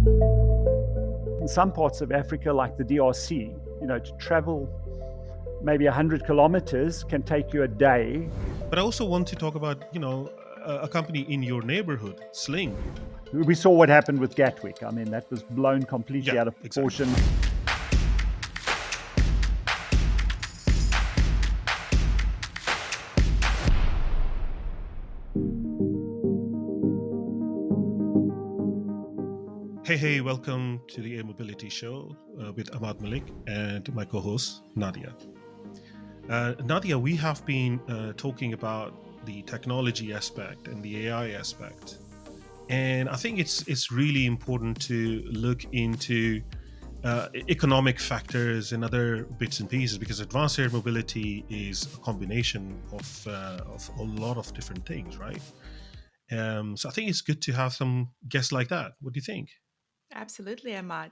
In some parts of Africa, like the DRC, to travel maybe 100 kilometers can take you a day. But I also want to talk about, a company in your neighborhood, Sling. We saw what happened with Gatwick. I mean, that was blown completely Yeah, out of proportion. exactly. Hey, welcome to the Air Mobility Show with Amad Malik and my co-host, Nadia. Nadia, we have been talking about the technology aspect and the AI aspect. And I think it's really important to look into economic factors and other bits and pieces, because advanced air mobility is a combination of a lot of different things, right? So I think it's good to have some guests like that. What do you think? Absolutely, Ahmad.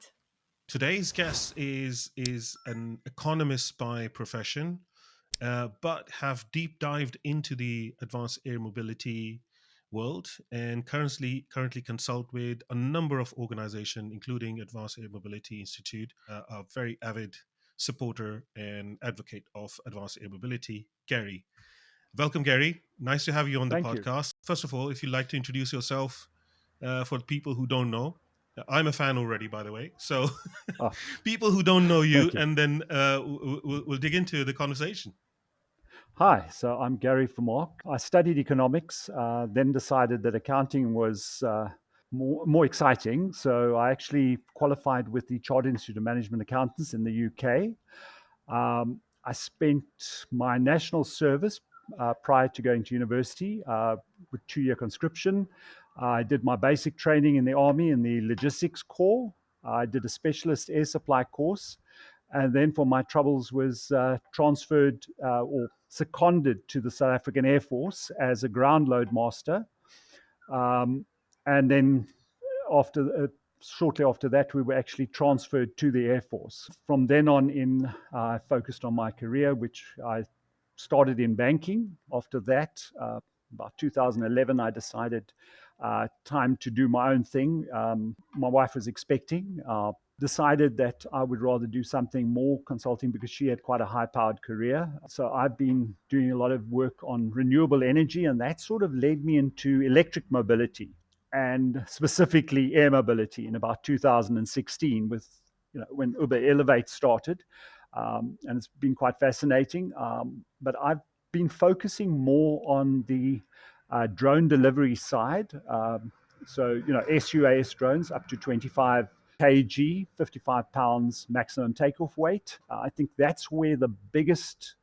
Today's guest is an economist by profession, but have deep dived into the advanced air mobility world and currently consult with a number of organizations, including Advanced Air Mobility Institute, a very avid supporter and advocate of advanced air mobility, Gary. Welcome, Gary. Nice to have you on the Thank you. podcast. First of all, if you'd like to introduce yourself for people who don't know. I'm a fan already, by the way. So Oh, people who don't know you, thank you. and then we'll dig into the conversation. Hi, so I'm Gary Vermaak. I studied economics, then decided that accounting was more exciting. So I actually qualified with the Chartered Institute of Management Accountants in the UK. I spent my national service prior to going to university with 2-year conscription. I did my basic training in the Army in the Logistics Corps. I did a specialist air supply course. And then for my troubles was transferred or seconded to the South African Air Force as a ground load master. And then after shortly after that, we were actually transferred to the Air Force. From then on in, I focused on my career, which I started in banking. After that, about 2011, I decided time to do my own thing. My wife was expecting. Decided that I would rather do something more consulting because she had quite a high-powered career. So I've been doing a lot of work on renewable energy, and that sort of led me into electric mobility and specifically air mobility in about 2016 with, when Uber Elevate started. And it's been quite fascinating. But I've been focusing more on the drone delivery side. So, SUAS drones up to 25 kg, 55 pounds maximum takeoff weight. I think that's where the biggest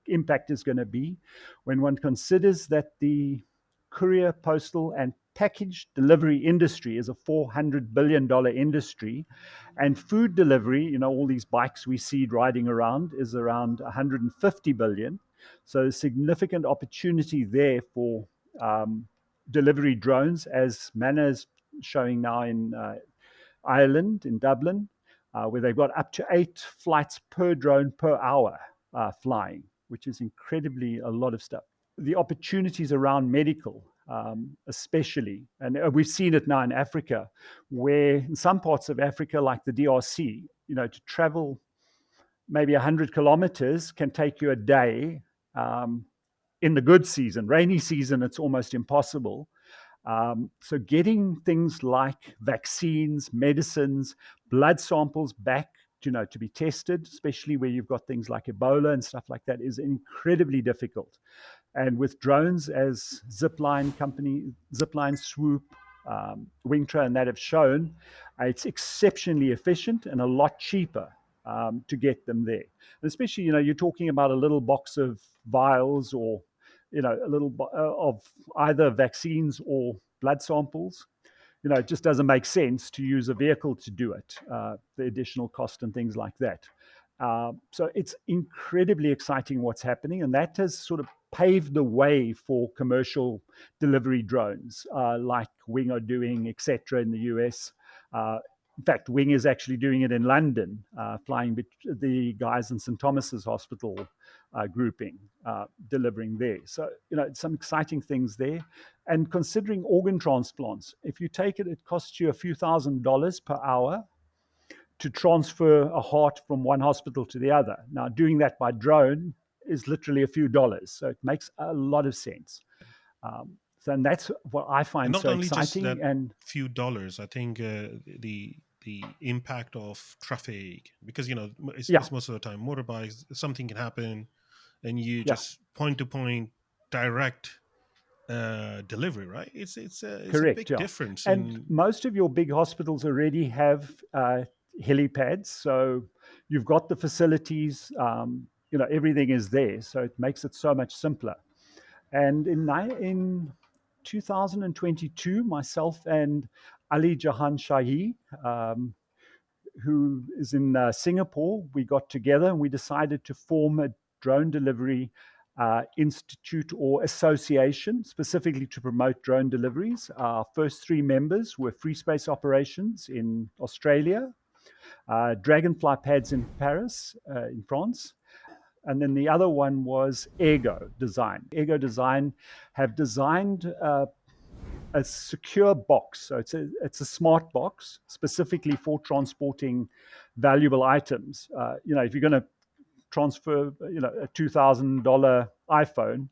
impact is going to be when one considers that the courier, postal, and package delivery industry is a $400 billion industry. And food delivery, all these bikes we see riding around, is around 150 billion. So significant opportunity there for delivery drones, as Manna is showing now in Ireland, in Dublin, where they've got up to 8 flights per drone per hour flying, which is incredibly a lot of stuff. The opportunities around medical, especially, and we've seen it now in Africa, where in some parts of Africa, like the DRC, to travel maybe 100 kilometers can take you a day. In the good season, rainy season, it's almost impossible. So getting things like vaccines, medicines, blood samples back, to be tested, especially where you've got things like Ebola and stuff like that, is incredibly difficult. And with drones, as Zipline, Swoop, Wingtra, and that have shown, it's exceptionally efficient and a lot cheaper to get them there. And especially, you're talking about a little box of vials or, a little of either vaccines or blood samples. It just doesn't make sense to use a vehicle to do it, the additional cost and things like that. So it's incredibly exciting what's happening, and that has sort of paved the way for commercial delivery drones like Wing are doing, etc. in the US. In fact, Wing is actually doing it in London, flying the guys in St. Thomas's Hospital grouping, delivering there. So, some exciting things there. And considering organ transplants, if you take it, it costs you a few $1,000s per hour to transfer a heart from one hospital to the other. Now, doing that by drone is literally a few dollars. So it makes a lot of sense. And that's what I And find not so only just exciting. that And few dollars, I think the impact of traffic, because yeah, it's most of the time motorbikes, something can happen, and you yeah, just point to point direct delivery, right? It's a correct. big Yeah. difference And in. most of your big hospitals already have helipads. So you've got the facilities, everything is there. So it makes it so much simpler. And in 2022, myself and Ali Jahan Shahi, who is in Singapore, we got together and we decided to form a drone delivery institute or association specifically to promote drone deliveries. Our first three members were Free Space Operations in Australia, Dragonfly Pads in Paris, in France, and then the other one was Ergo Design. Ergo Design have designed a secure box. So it's a smart box specifically for transporting valuable items. If you're going to transfer, a $2,000 iPhone,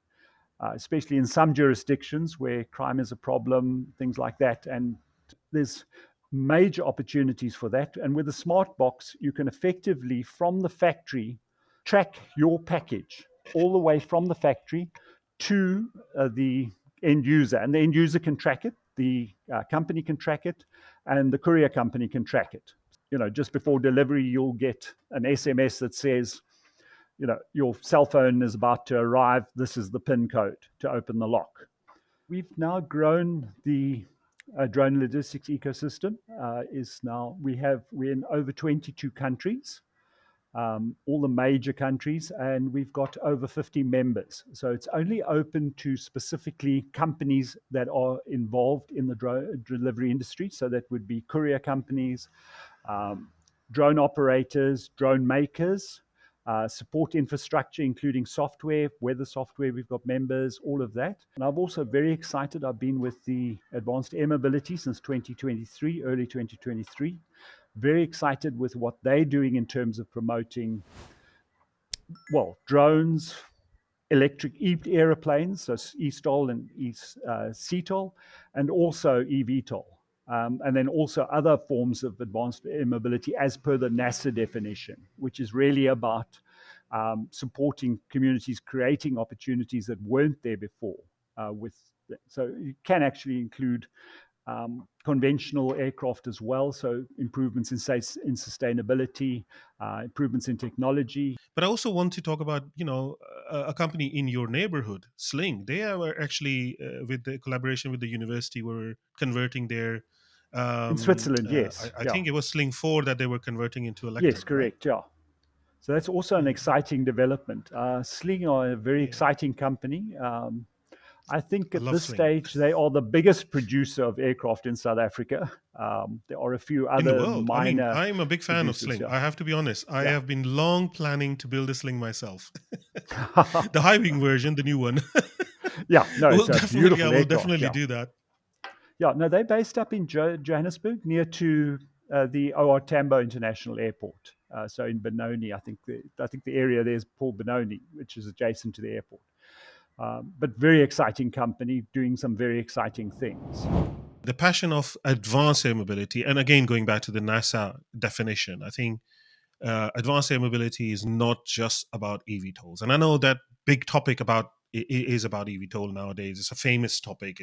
especially in some jurisdictions where crime is a problem, things like that, and there's major opportunities for that. And with a smart box, you can effectively, from the factory, track your package all the way from the factory to the end user. And the end user can track it, the company can track it, and the courier company can track it. Just before delivery, you'll get an SMS that says, your cell phone is about to arrive. This is the PIN code to open the lock. We've now grown the drone logistics ecosystem. We're in over 22 countries, all the major countries, and we've got over 50 members. So it's only open to specifically companies that are involved in the drone delivery industry. So that would be courier companies, drone operators, drone makers, support infrastructure, including software, weather software. We've got members, all of that. And I'm also very excited. I've been with the Advanced Air Mobility since 2023, early 2023. Very excited with what they're doing in terms of promoting, drones, electric airplanes, so eSTOL and CTOL, and also eVTOL. And then also other forms of advanced air mobility as per the NASA definition, which is really about supporting communities, creating opportunities that weren't there before. So you can actually include conventional aircraft as well, so improvements in sustainability, improvements in technology. But I also want to talk about a company in your neighborhood, Sling. They were actually with the collaboration with the university were converting their. In Switzerland, yes. I Yeah. think it was Sling 4 that they were converting into electric. Yes, correct. Right? Yeah. So that's also an exciting development. Sling are a very exciting company. I think at this Sling. stage, they are the biggest producer of aircraft in South Africa. There are a few other in the world. minor. I'm a big fan of Sling. Yeah. I have to be honest. I Yeah. have been long planning to build a Sling myself. The high wing version, the new one. Yeah, no, it's a beautiful I will aircraft. definitely do that. Yeah, no, they're based up in Johannesburg, near to the OR Tambo International Airport. So in Benoni, I think the area there is Paul Benoni, which is adjacent to the airport. But very exciting company doing some very exciting things. The passion of advanced air mobility, and again going back to the NASA definition, I think advanced air mobility is not just about eVTOLs. And I know that big topic is about eVTOL nowadays. It's a famous topic.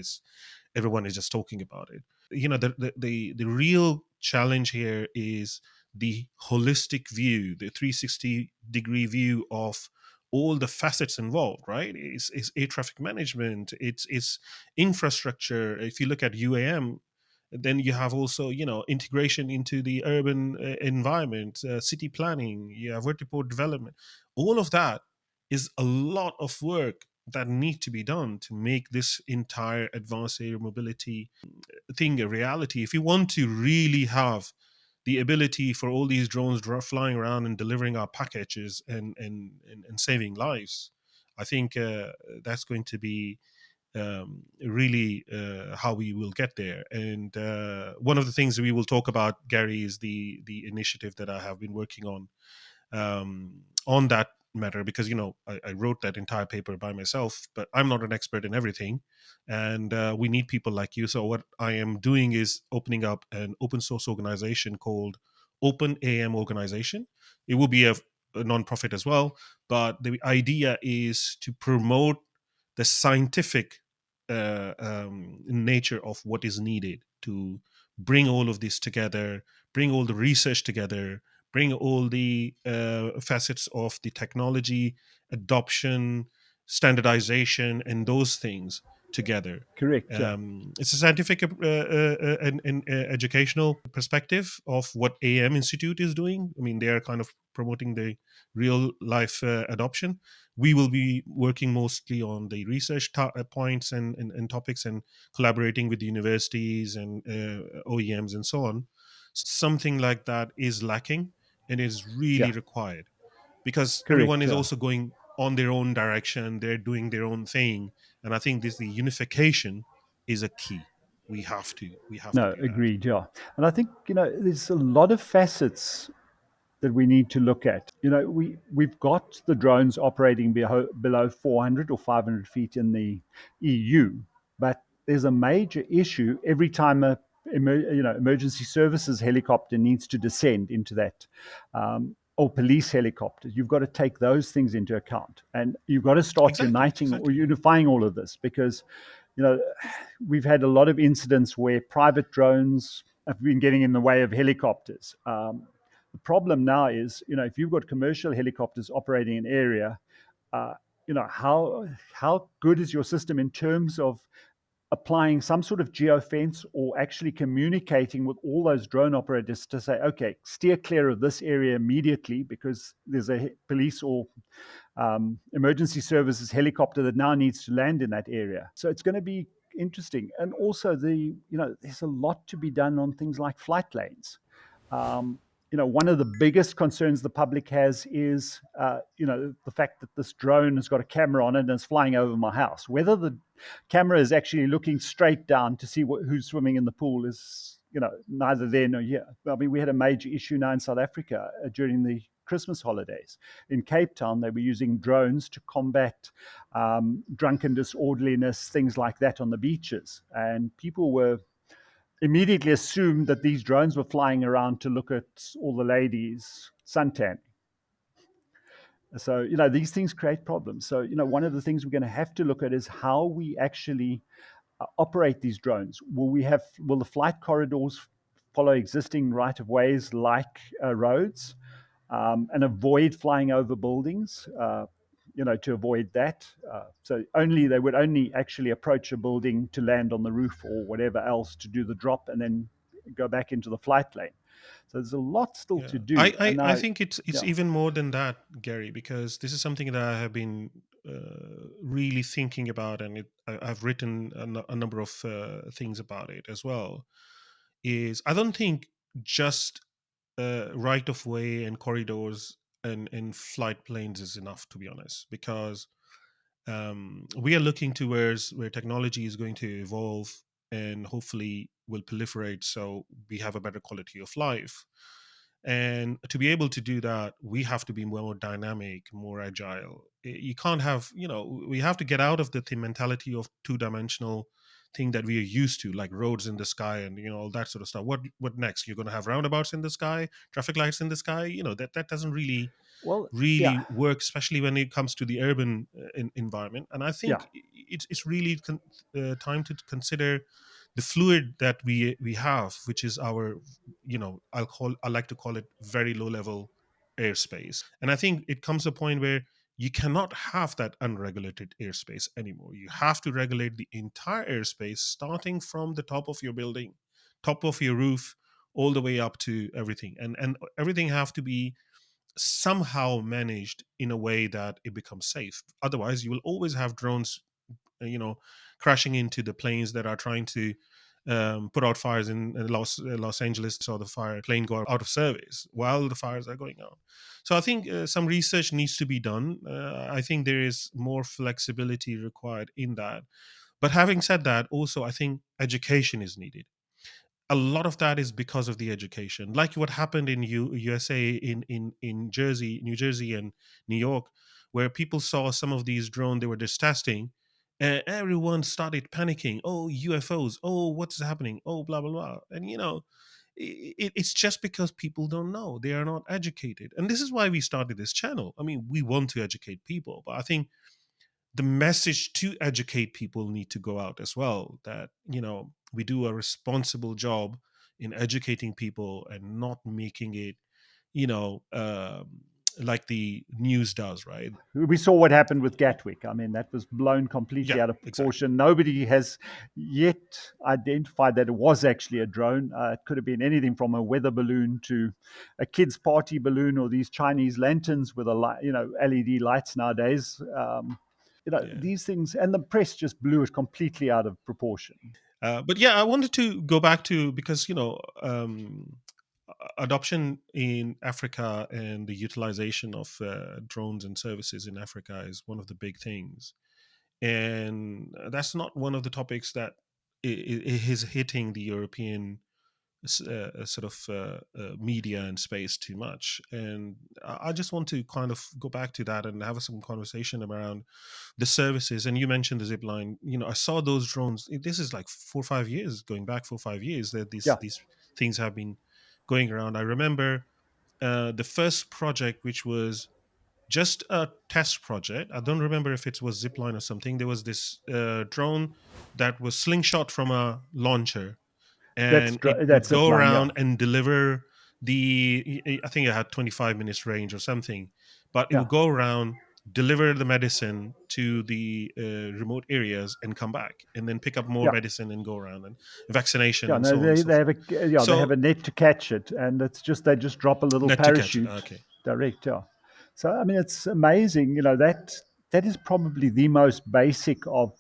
Everyone is just talking about it. The real challenge here is the holistic view, the 360-degree view of all the facets involved, right? It's air traffic management, it's infrastructure. If you look at UAM, then you have also integration into the urban environment, city planning, you have vertiport development. All of that is a lot of work that need to be done to make this entire advanced air mobility thing a reality. If you want to really have the ability for all these drones flying around and delivering our packages and saving lives. I think that's going to be really how we will get there. And one of the things we will talk about, Gary, is the initiative that I have been working on that matter, because I wrote that entire paper by myself, but I'm not an expert in everything, and we need people like you. So what I am doing is opening up an open source organization called Open AM Organization. It will be a non-profit as well, but the idea is to promote the scientific nature of what is needed to bring all of this together, bring all the research together, bring all the facets of the technology adoption, standardization, and those things together. Correct. Yeah. It's a scientific and educational perspective of what AM Institute is doing. I mean, they are kind of promoting the real life adoption. We will be working mostly on the research points and topics, and collaborating with the universities and OEMs and so on. Something like that is lacking and is really Yeah. required, because everyone Correct. is Yeah. also going on their own direction. They're doing their own thing, and I think the unification is a key. We have to No, do that. agreed. Yeah. And I think, there's a lot of facets that we need to look at. We've got the drones operating below 400 or 500 feet in the EU, but there's a major issue every time a emergency services helicopter needs to descend into that, or police helicopters. You've got to take those things into account, and you've got to start Exactly, uniting or exactly. unifying all of this, because you know we've had a lot of incidents where private drones have been getting in the way of helicopters. The problem now is, if you've got commercial helicopters operating in an area, uh, how good is your system in terms of applying some sort of geofence, or actually communicating with all those drone operators to say, okay, steer clear of this area immediately because there's a police or emergency services helicopter that now needs to land in that area. So it's going to be interesting. And also there's a lot to be done on things like flight lanes. Um, one of the biggest concerns the public has is, the fact that this drone has got a camera on it and is flying over my house. Whether the camera is actually looking straight down to see who's swimming in the pool is, neither there nor here. I mean, we had a major issue now in South Africa during the Christmas holidays. In Cape Town, they were using drones to combat drunken disorderliness, things like that on the beaches. And people were immediately assumed that these drones were flying around to look at all the ladies suntan. So, these things create problems. So, one of the things we're going to have to look at is how we actually operate these drones. Will the flight corridors follow existing right of ways like roads, and avoid flying over buildings? To avoid that. So they would only actually approach a building to land on the roof or whatever else to do the drop and then go back into the flight lane. So there's a lot still Yeah, to do. I, And I I now, think it's yeah, even more than that, Gary, because this is something that I have been really thinking about, and I've written a number of things about it as well. Is I don't think just right of way and corridors and flight planes is enough, to be honest, because we are looking towards where technology is going to evolve and hopefully will proliferate, so we have a better quality of life. And to be able to do that, we have to be more dynamic, more agile. You can't have, we have to get out of the mentality of two-dimensional thing that we are used to, like roads in the sky and all that sort of stuff. What next? You're going to have roundabouts in the sky, traffic lights in the sky. That doesn't really well, yeah, work, especially when it comes to the urban environment. And I yeah, think it's really time to consider the fluid that we have, which is our, I like to call it very low level airspace. And I think it comes a point where you cannot have that unregulated airspace anymore. You have to regulate the entire airspace, starting from the top of your building, top of your roof, all the way up to everything. And everything have to be somehow managed in a way that it becomes safe. Otherwise, you will always have drones, uh, you know, crashing into the planes that are trying to put out fires in Los Angeles, saw the fire plane go out of service while the fires are going on. So I think some research needs to be done. I think there is more flexibility required in that. But having said that, also I think education is needed. A lot of that is because of the education, like what happened in USA, in Jersey, New Jersey, and New York, where people saw some of these drones they were just testing, and everyone started panicking. Oh, UFOs! Oh, what's happening? Oh, blah blah blah. And it's just because people don't know, they are not educated, and this is why we started this channel. I mean, we want to educate people, but I think the message to educate people need to go out as well, that we do a responsible job in educating people and not making it you know um, like the news does, right? We saw what happened with Gatwick. I mean, that was blown completely Yeah, out of exactly. proportion. Nobody has yet identified that it was actually a drone. It could have been anything from a weather balloon to a kids' party balloon, or these Chinese lanterns with LED lights nowadays. Yeah. These things, and the press just blew it completely out of proportion. But yeah, I wanted to go back to, because adoption in Africa and the utilization of drones and services in Africa is one of the big things, and that's not one of the topics that is hitting the European sort of media and space too much. And I just want to kind of go back to that and have some conversation around the services. And you mentioned the zip line. I saw those drones. This is like 4 or 5 years, going back 4 or 5 years, that these Yeah, these things have been going around. I remember the first project, which was just a test project. I don't remember if it was zipline or something. There was this drone that was slingshot from a launcher, and it would that's go zip line. Yeah, around and deliver I think it had 25 minutes range or something, but it yeah, would go around, deliver the medicine to the remote areas, and come back and then pick up more yeah. medicine and go around, and vaccination Yeah, and no, so on and so they have forth. they have So a net to catch it, and it's just they just drop a little net to catch it. parachute Okay. direct. Yeah, so I mean it's amazing. That is probably the most basic of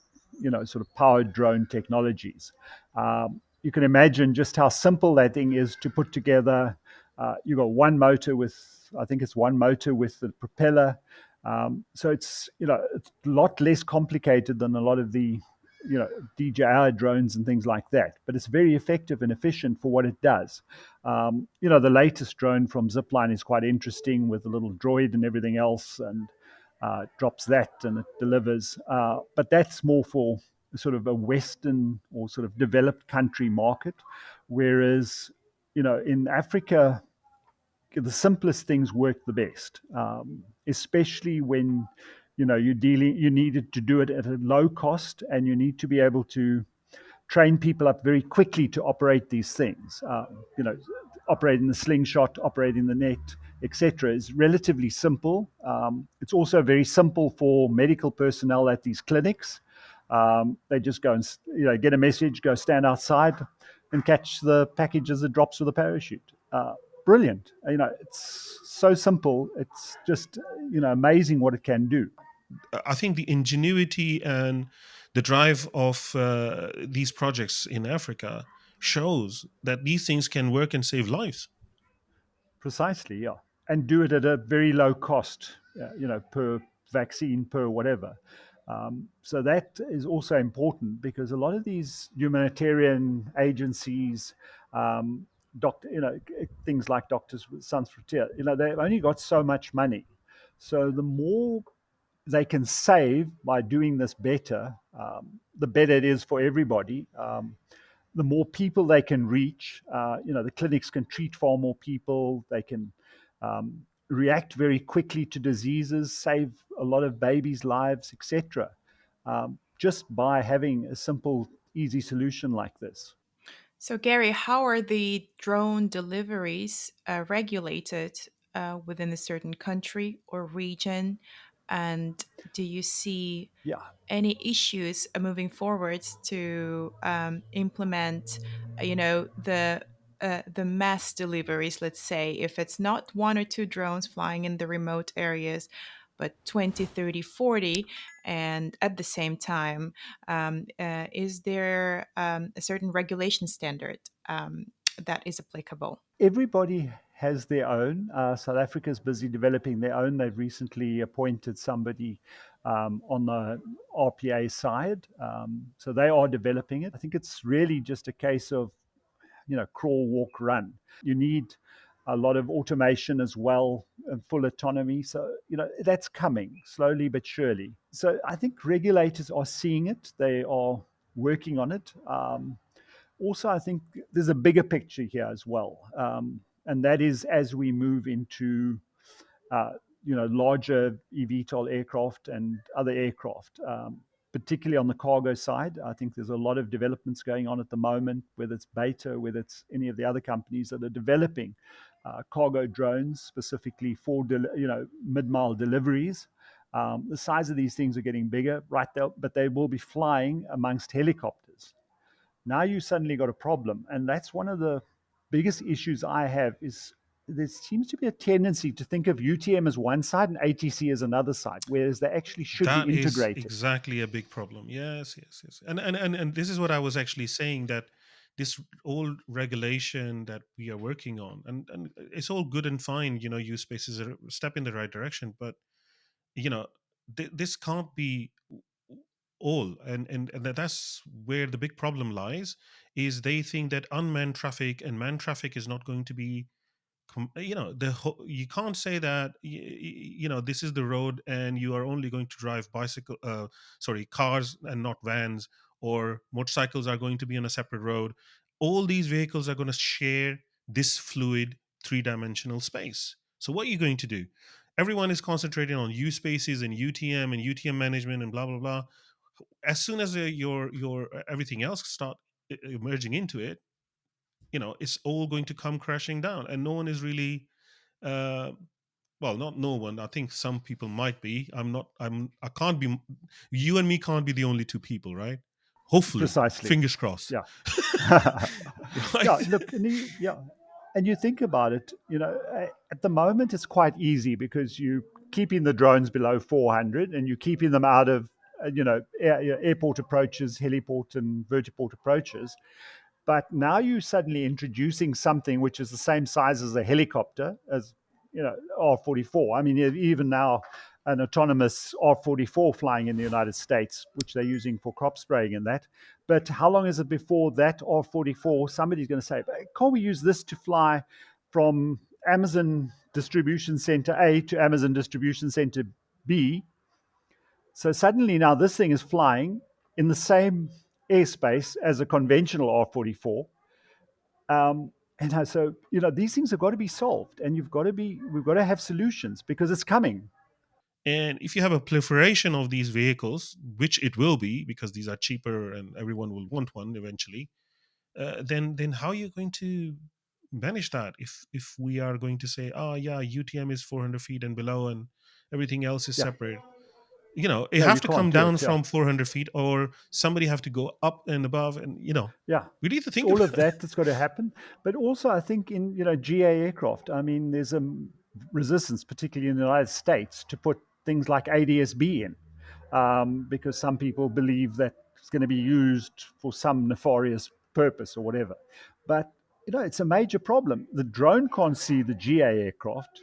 sort of powered drone technologies. You can imagine just how simple that thing is to put together. You got one motor with, I think it's one motor with the propeller. So it's a lot less complicated than a lot of the you know DJI drones and things like that. But it's very effective and efficient for what it does. The latest drone from Zipline is quite interesting with a little droid and everything else, and drops that and it delivers. But that's more for sort of a Western or sort of developed country market, whereas in Africa the simplest things work the best, especially when you needed to do it at a low cost, and you need to be able to train people up very quickly to operate these things. Operating the slingshot, operating the net, etc., is relatively simple. It's also very simple for medical personnel at these clinics. They just go and get a message, go stand outside, and catch the package as it drops with a parachute. Brilliant. It's so simple. It's just amazing what it can do. I think the ingenuity and the drive of these projects in Africa shows that these things can work and save lives. Precisely, yeah, and do it at a very low cost, per vaccine, per whatever. So that is also important because a lot of these humanitarian agencies, doctor, things like Doctors Sans Frontières, they've only got so much money. So the more they can save by doing this better, the better it is for everybody. The more people they can reach, the clinics can treat far more people. They can react very quickly to diseases, save a lot of babies' lives, etc. Just by having a simple, easy solution like this. So, Gary, how are the drone deliveries regulated within a certain country or region? And do you see Yeah, any issues moving forward to implement, the mass deliveries? Let's say if it's not one or two drones flying in the remote areas, but 20, 30, 40? And at the same time, is there a certain regulation standard that is applicable? Everybody has their own. South Africa is busy developing their own. They've recently appointed somebody on the RPA side. So they are developing it. I think it's really just a case of, crawl, walk, run. You need a lot of automation as well and full autonomy. So, that's coming slowly but surely. So I think regulators are seeing it. They are working on it. Also, I think there's a bigger picture here as well, and that is as we move into uh, larger eVTOL aircraft and other aircraft, particularly on the cargo side. I think there's a lot of developments going on at the moment, whether it's Beta, whether it's any of the other companies that are developing cargo drones specifically for mid-mile deliveries. The size of these things are getting bigger, right? But they will be flying amongst helicopters. Now you suddenly got a problem, and that's one of the biggest issues I have. Is there seems to be a tendency to think of UTM as one side and ATC as another side, whereas they actually should be That is integrated. exactly a big problem. Yes, yes, yes. And this is what I was actually saying, that this old regulation that we are working on, and it's all good and fine, use space is a step in the right direction, but you know this can't be all, and that's where the big problem lies, is they think that unmanned traffic and manned traffic is not going to be you can't say that this is the road and you are only going to drive cars and not vans, or motorcycles are going to be on a separate road. All these vehicles are going to share this fluid three-dimensional space. So what are you going to do? Everyone is concentrating on U spaces and UTM management and blah blah blah. As soon as your everything else start emerging into it, it's all going to come crashing down, and no one is really uh well, not no one. I think some people might be. I can't be. You and me can't be the only two people, right? Hopefully, Precisely. fingers crossed. Yeah. Right. Yeah. Look. Yeah. And you think about it. At the moment it's quite easy because you keeping the drones below 400 and you're keeping them out of airport approaches, heliport, and vertiport approaches. But now you're suddenly introducing something which is the same size as a helicopter, as R44. I mean, even now, an autonomous R44 flying in the United States, which they're using for crop spraying and that. But how long is it before that R44? Somebody's going to say, can't we use this to fly from Amazon distribution center A to Amazon distribution center B? So suddenly now this thing is flying in the same airspace as a conventional R44. And so, these things have got to be solved, and we've got to have solutions because it's coming. And if you have a proliferation of these vehicles, which it will be because these are cheaper and everyone will want one eventually, then how are you going to manage that if we are going to say, oh yeah, UTM is 400 feet and below and everything else is Yeah. separate? It No, have you to can't come do down it. Yeah. from 400 feet, or somebody have to go up and above, and Yeah. we need to It's think all about of that that's got to happen. But also, I think in GA aircraft, I mean, there's a resistance, particularly in the United States, to put things like ADS-B in, because some people believe that it's going to be used for some nefarious purpose or whatever. But it's a major problem. The drone can't see the GA aircraft,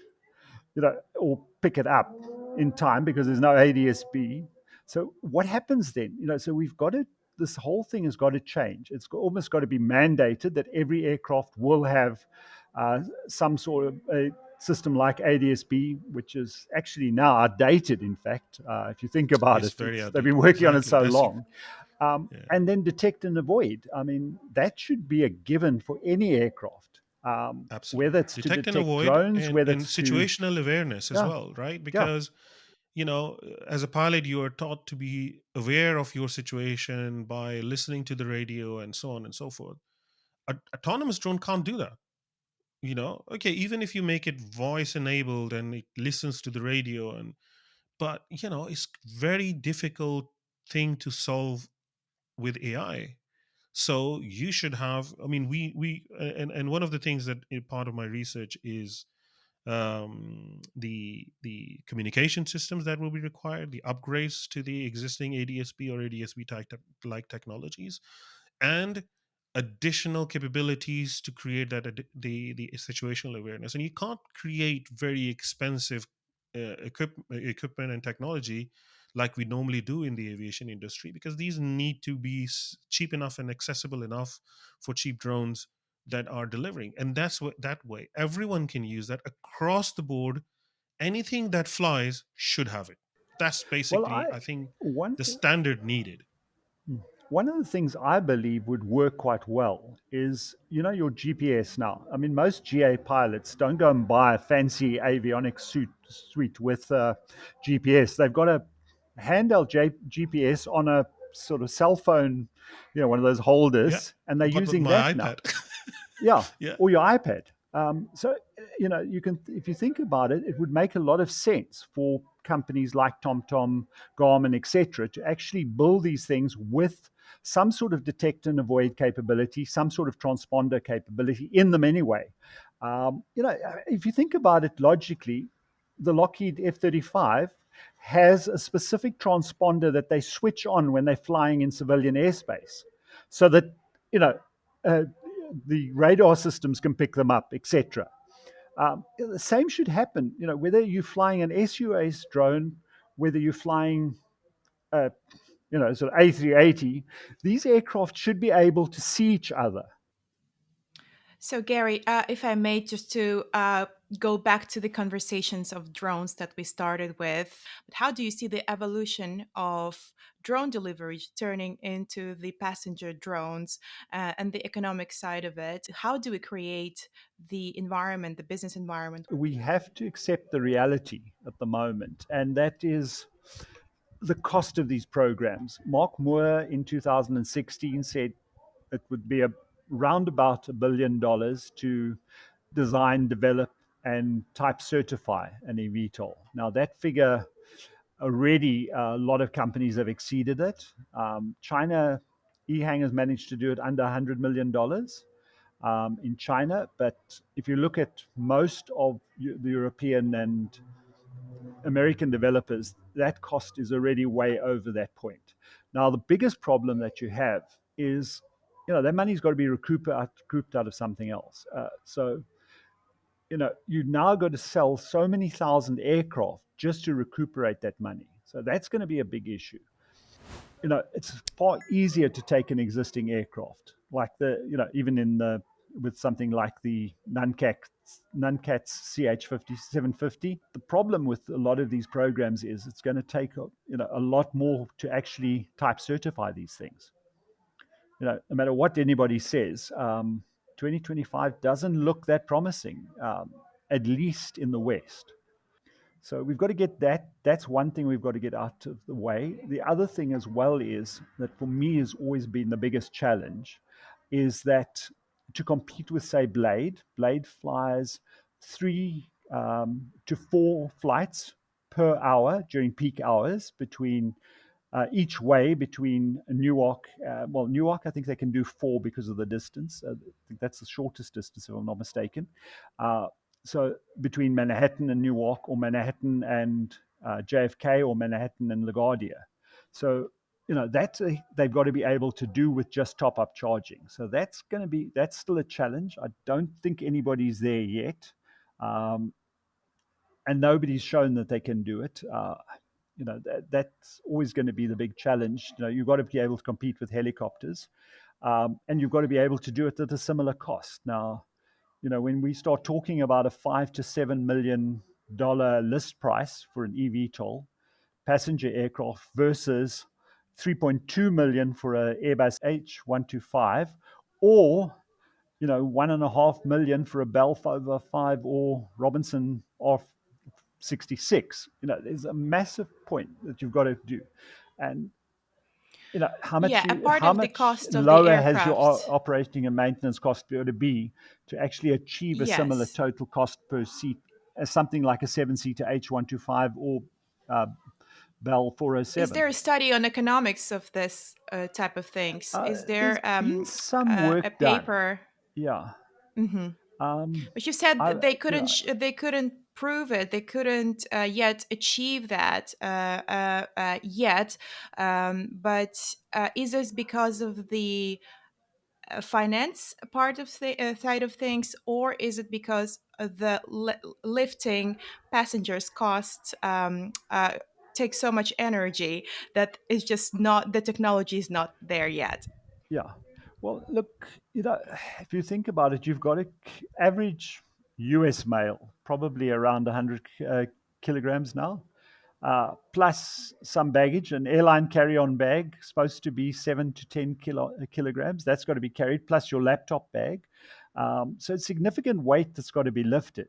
or pick it up in time because there's no ADS-B. So what happens then? So we've got to, this whole thing has got to change. It's almost got to be mandated that every aircraft will have some sort of a system like ADS-B, which is actually now outdated. In fact, if you think about it's it, very they've been outdated. working on it Exactly. so That's long. yeah, And then detect and avoid. I mean, that should be a given for any aircraft, whether absolutely. it's to Detect and detect avoid, drones, and whether and it's to, situational awareness as yeah, well, right? yeah, Because as a pilot, you are taught to be aware of your situation by listening to the radio and so on and so forth. Autonomous drone can't do that. Okay, even if you make it voice enabled and it listens to the radio, but it's very difficult thing to solve with AI. So you should have, I mean, we and one of the things that part of my research is the communication systems that will be required, the upgrades to the existing ADSB or ADSB like technologies, and additional capabilities to create that the situational awareness. And you can't create very expensive equipment and technology like we normally do in the aviation industry, because these need to be cheap enough and accessible enough for cheap drones that are delivering. And that's what, that way everyone can use that across the board. Anything that flies should have it. That's Well, basically, I think, one the standard needed. one of the things I believe would work quite well is, your GPS now. I mean, most GA pilots don't go and buy a fancy avionics suite with GPS. They've got a handheld GPS on a sort of cell phone, one of those Yeah, holders, and they're got with using that my now. iPad. Yeah, Yeah. or your iPad. So you can, if you think about it, it would make a lot of sense for companies like TomTom, Garmin, etc., to actually build these things with some sort of detect and avoid capability, some sort of transponder capability in them anyway. If you think about it logically, the Lockheed F-35 has a specific transponder that they switch on when they're flying in civilian airspace, so that you know uh, the radar systems can pick them up, etc. The same should happen. Whether you're flying an SUAS drone, whether you're flying, sort of A380, these aircraft should be able to see each other. So, Gary, if I may, just to go back to the conversations of drones that we started with, but how do you see the evolution of drone delivery turning into the passenger drones and the economic side of it? How do we create the environment, the business environment? We have to accept the reality at the moment, and that is the cost of these programs. Mark Moore in 2016 said it would be around about $1 billion to design, develop, and type certify an eVTOL. Now, that figure already, a lot of companies have exceeded it. China, EHang has managed to do it under $100 million in China. But if you look at most of the European and American developers, that cost is already way over that point. Now, the biggest problem that you have is, that money's got to be recouped out of something else. So, you now got to sell so many thousand aircraft just to recuperate that money. So that's going to be a big issue. It's far easier to take an existing aircraft, like even in the with something like the Nuncats CH50 750. The problem with a lot of these programs is it's going to take a lot more to actually type certify these things. No matter what anybody says, 2025 doesn't look that promising, at least in the West. So we've got to get that. That's one thing we've got to get out of the way. The other thing as well is that for me has always been the biggest challenge is that to compete with, say, Blade flies 3 to 4 flights per hour during peak hours between each way between Newark. Newark, I think they can do 4 because of the distance. I think that's the shortest distance, if I'm not mistaken. Uh, so between Manhattan and Newark, or Manhattan and JFK, or Manhattan and LaGuardia. So they've got to be able to do with just top up charging. So that's still a challenge. I don't think anybody's there yet, and nobody's shown that they can do it. That's always going to be the big challenge. You've got to be able to compete with helicopters, and you've got to be able to do it at a similar cost. Now, when we start talking about a $5 to $7 million list price for an eVTOL passenger aircraft versus 3.2 million for an Airbus H125, or 1.5 million for a Bell 505 or Robinson R66. There's a massive point that you've got to do, and how Yeah, much a part how of the much cost of the lower has your aircraft. operating and maintenance cost got to be to actually achieve a similar Yes. total cost per seat as something like a 7-seater H125 or uh, Bell Is 407? there a study on economics of this type of things? Is There's there been some a work done. paper? Yeah. Hmm. But you said I, that they you couldn't know, they couldn't prove it. They couldn't yet achieve that yet. But is this because of the finance part of the side of things, or is it because of the lifting passengers costs take so much energy that it's just not, the technology is not there yet? Yeah. Well, look, if you think about it, you've got an average US male, probably around 100 kilograms now, plus some baggage. An airline carry-on bag supposed to be 7 to 10 kilograms. That's got to be carried, plus your laptop bag. So it's significant weight that's got to be lifted.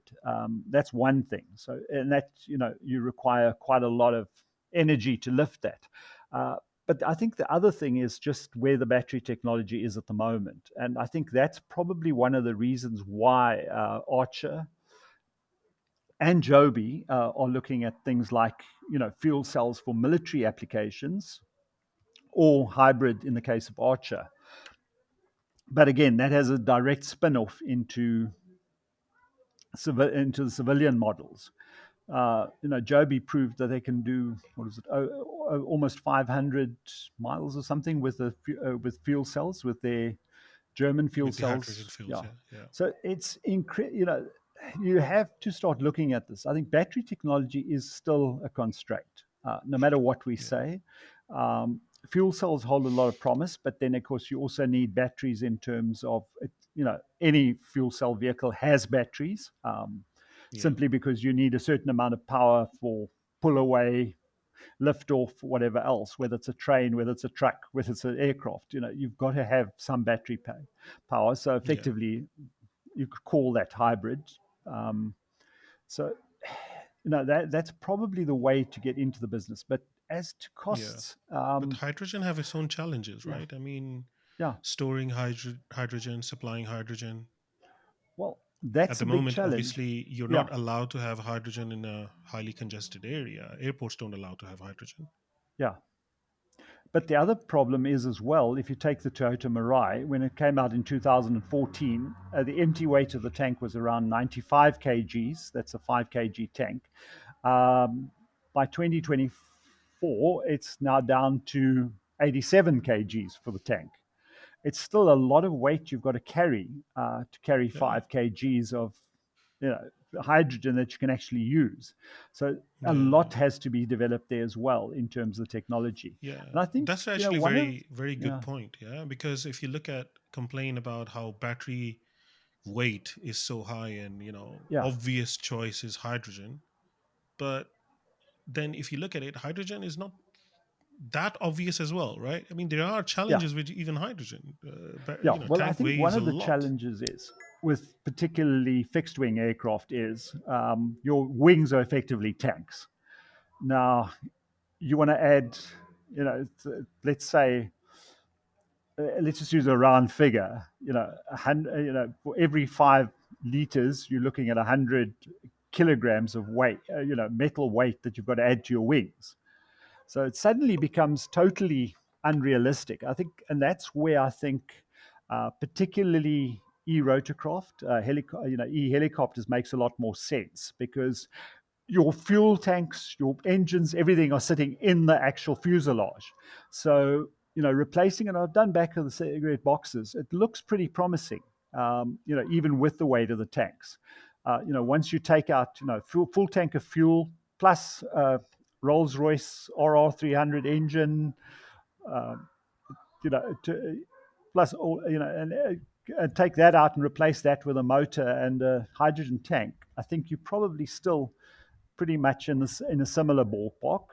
That's one thing. So, and that, you require quite a lot of energy to lift that. Uh, but I think the other thing is just where the battery technology is at the moment. And I think that's probably one of the reasons why Archer and Joby are looking at things like, fuel cells for military applications or hybrid in the case of Archer. But again, that has a direct spin-off into the civilian models. Joby proved that they can do, what is it, almost 500 miles or something with fuel cells, with their German fuel with the hydrogen cells. fuels. Yeah. Yeah, yeah, So it's you have to start looking at this. I think battery technology is still a constraint, no matter what we yeah, say. Um, Fuel cells hold a lot of promise, but then of course you also need batteries in terms of any fuel cell vehicle has batteries, yeah, simply because you need a certain amount of power for pull away, lift off, whatever else, whether it's a train, whether it's a truck, whether it's an aircraft. You've got to have some battery power. So yeah, effectively, you could call that hybrid. Um, so, that's probably the way to get into the business. But as to yeah. costs, But hydrogen have its own challenges, yeah, right? I mean, yeah. storing hydrogen, supplying hydrogen. Well, At that's the a big moment, challenge. obviously, you're Yeah, not allowed to have hydrogen in a highly congested area. Airports don't allow to have hydrogen. yeah. But the other problem is as well, if you take the Toyota Mirai, when it came out in 2014, the empty weight of the tank was around 95 kgs. That's a 5 kg tank. Um, by 2024, it's now down to 87 kgs for the tank. It's still a lot of weight you've got to carry Yeah, 5 kgs of hydrogen that you can actually use. So a yeah, lot has to be developed there as well in terms of technology. yeah. And I think That's actually one of very, very good yeah, point. Yeah, because if you look at complain about how battery weight is so high, and yeah, obvious choice is hydrogen, but then if you look at it, hydrogen is not that obvious as well, right? I mean, there are yeah, challenges with even hydrogen. yeah. Well, I Tank think one weighs a of the lot. challenges is with particularly fixed wing aircraft is your wings are effectively tanks. Now you want to add, let's say, let's just use a round figure. For every 5 liters, you're looking at 100 kilograms of weight, metal weight that you've got to add to your wings. So it suddenly becomes totally unrealistic. I think, and that's where I think, particularly e-rotorcraft, e-helicopters makes a lot more sense because your fuel tanks, your engines, everything are sitting in the actual fuselage. So, replacing it, I've done back of the cigarette boxes, it looks pretty promising, even with the weight of the tanks. Once you take out, full tank of fuel plus Rolls-Royce RR300 engine, uh, plus all, and take that out and replace that with a motor and a hydrogen tank, I think you're probably still pretty much in a similar ballpark.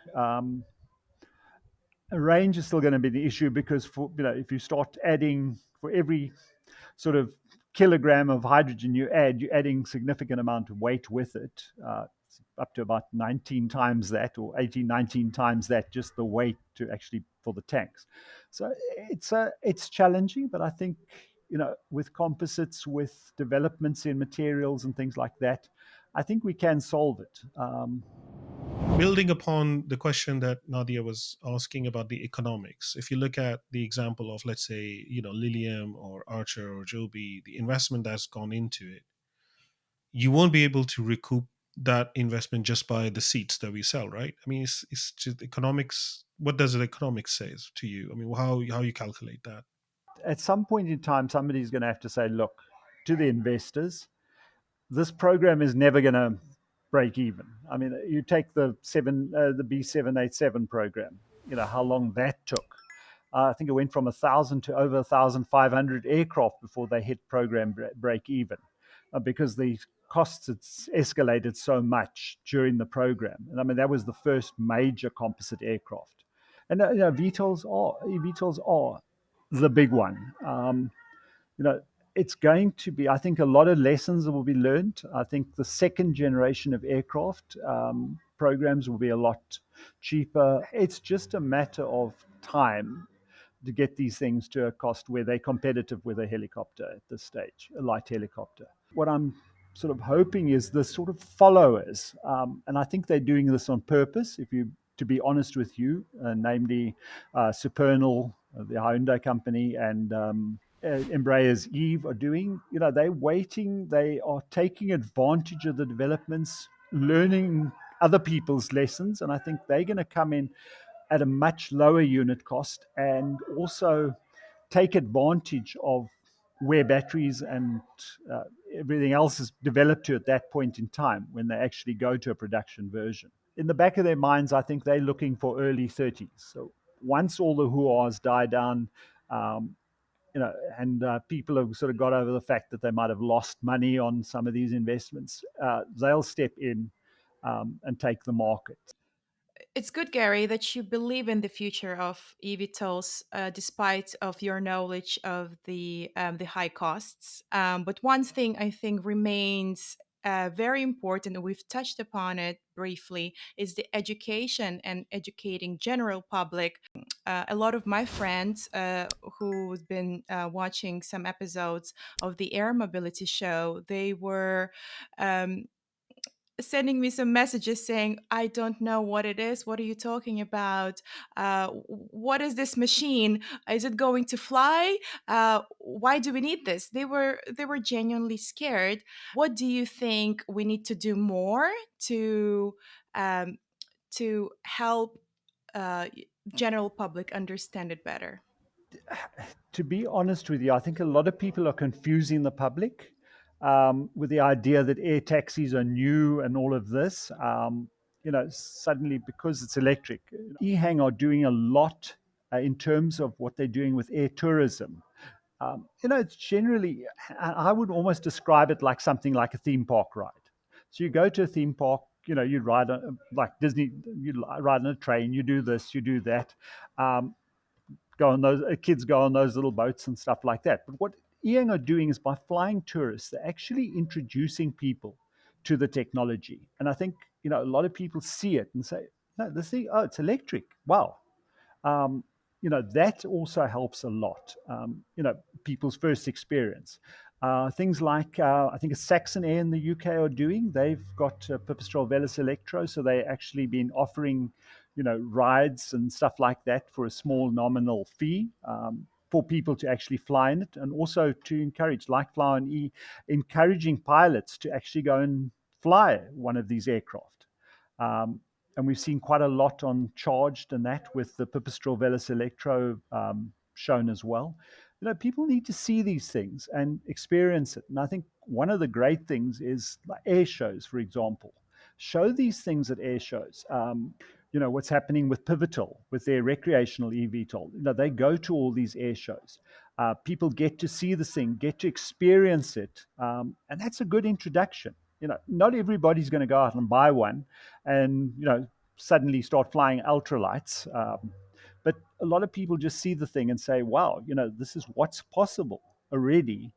Range is still going to be the issue because if you start adding for every sort of kilogram of hydrogen you're adding significant amount of weight with it. Up to about 19 times that, or 18, 19 times that, just the weight to actually for the tanks. So it's challenging, but I think with composites, with developments in materials and things like that, I think we can solve it. Building upon the question that Nadia was asking about the economics, if you look at the example of, let's say, Lilium or Archer or Joby, the investment that's gone into it, you won't be able to recoup that investment just by the seats that we sell, right? I mean, it's just economics. What does the economics say to you? I mean, how you calculate that? At some point in time, somebody's going to have to say, look, to the investors, this program is never going to break even. I mean, you take the B787 program. You know how long that took. I think it went from 1,000 to over 1,500 aircraft before they hit program break even, because the costs had escalated so much during the program. And I mean, that was the first major composite aircraft. And eVTOLs are the big one. You know, it's going to be, I think, a lot of lessons will be learned. I think the second generation of aircraft programs will be a lot cheaper. It's just a matter of time to get these things to a cost where they're competitive with a helicopter at this stage, a light helicopter. What I'm sort of hoping is the sort of followers, and I think they're doing this on purpose. To be honest with you, namely Supernal, the Hyundai company, and Embraer's Eve are doing. You know, they're waiting. They are taking advantage of the developments, learning other people's lessons, and I think they're going to come in at a much lower unit cost and also take advantage of where batteries and everything else is developed to at that point in time when they actually go to a production version. In the back of their minds, I think they're looking for early 30s. So once all the hoo-ahs die down, um, and people have sort of got over the fact that they might have lost money on some of these investments, they'll step in and take the market. It's good, Gary, that you believe in the future of eVTOLs, despite of your knowledge of the high costs. But one thing I think remains very important, and we've touched upon it briefly, is the education and educating general public. A lot of my friends who've been watching some episodes of the Air Mobility show, they were um, sending me some messages saying, I don't know what it is. What are you talking about? What is this machine? Is it going to fly? Why do we need this? They were genuinely scared. What do you think we need to do more to um, help uh, general public understand it better? To be honest with you, I think a lot of people are confusing the public with the idea that air taxis are new and all of this. Suddenly because it's electric, EHang are doing a lot in terms of what they're doing with air tourism. It's generally, I would almost describe it like something like a theme park ride. So you go to a theme park, you ride like Disney, you ride on a train, you do this, you do that. Um, Go on those kids go on those little boats and stuff like that. But what EHang are doing is by flying tourists, they're actually introducing people to the technology. And I think a lot of people see it and say, no, this thing, oh, it's electric. Wow. Um, that also helps a lot. People's first experience. Things like I think it's Saxon Air in the UK are doing. They've got Pipistrel Velis Electro, so they've actually been offering, rides and stuff like that for a small nominal fee for people to actually fly in it, and also to encourage, like Fly on E, encouraging pilots to actually go and fly one of these aircraft. Um, and we've seen quite a lot on Charged and that with the Pipistrel Velis Electro shown as well. People need to see these things and experience it. And I think one of the great things is like air shows, for example. Show these things at air shows. What's happening with Pivotal, with their recreational eVTOL. They go to all these air shows. People get to see this thing, get to experience it. And that's a good introduction. Not everybody's going to go out and buy one and, suddenly start flying ultralights. But a lot of people just see the thing and say, wow, this is what's possible already.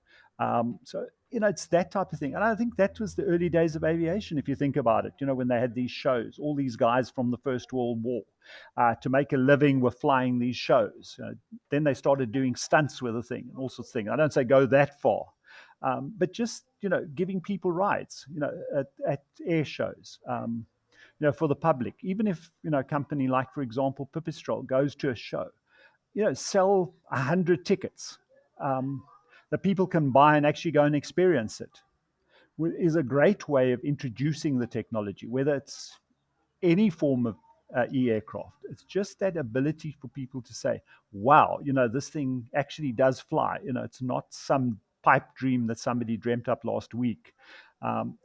So, it's that type of thing. And I think that was the early days of aviation, if you think about it, when they had these shows, all these guys from the First World War to make a living with flying these shows. Then they started doing stunts with the thing and all sorts of things. I don't say go that far. But just giving people rides at air shows for the public. Even if a company like, for example, Pipistrel goes to a show, sell 100 tickets that people can buy and actually go and experience it. is a great way of introducing the technology, whether it's any form of e-aircraft. It's just that ability for people to say, wow, this thing actually does fly. It's not some pipe dream that somebody dreamt up last week.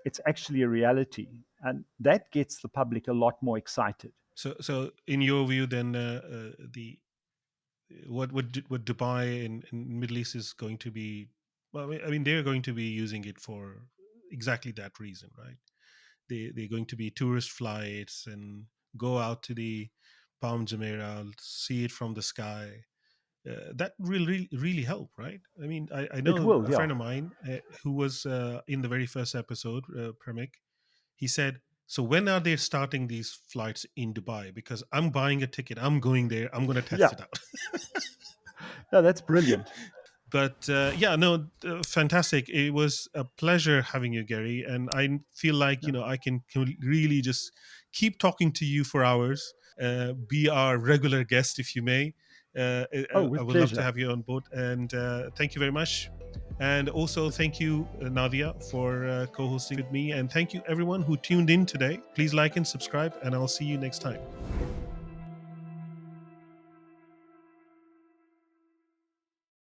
It's actually a reality. And that gets the public a lot more excited. So in your view, then the what Dubai in Middle East is going to be? Well, I mean, they're going to be using it for exactly that reason, right? They're going to be tourist flights and go out to the Palm Jumeirah, see it from the sky. That will really help, right? I mean, I It know will, a yeah. friend of mine who was in the very first episode, Premik. He said, "So when are they starting these flights in Dubai? Because I'm buying a ticket. I'm going there. I'm going to test Yeah. it out." No, that's brilliant. But yeah, no, fantastic. It was a pleasure having you, Gary, and I feel like Yeah. I can really just keep talking to you for hours. Be our regular guest, if you may. Oh, I with would love to pleasure. have you on board, and thank you very much. And also, thank you, Nadia, for co-hosting with me, and thank you everyone who tuned in today. Please like and subscribe, and I'll see you next time.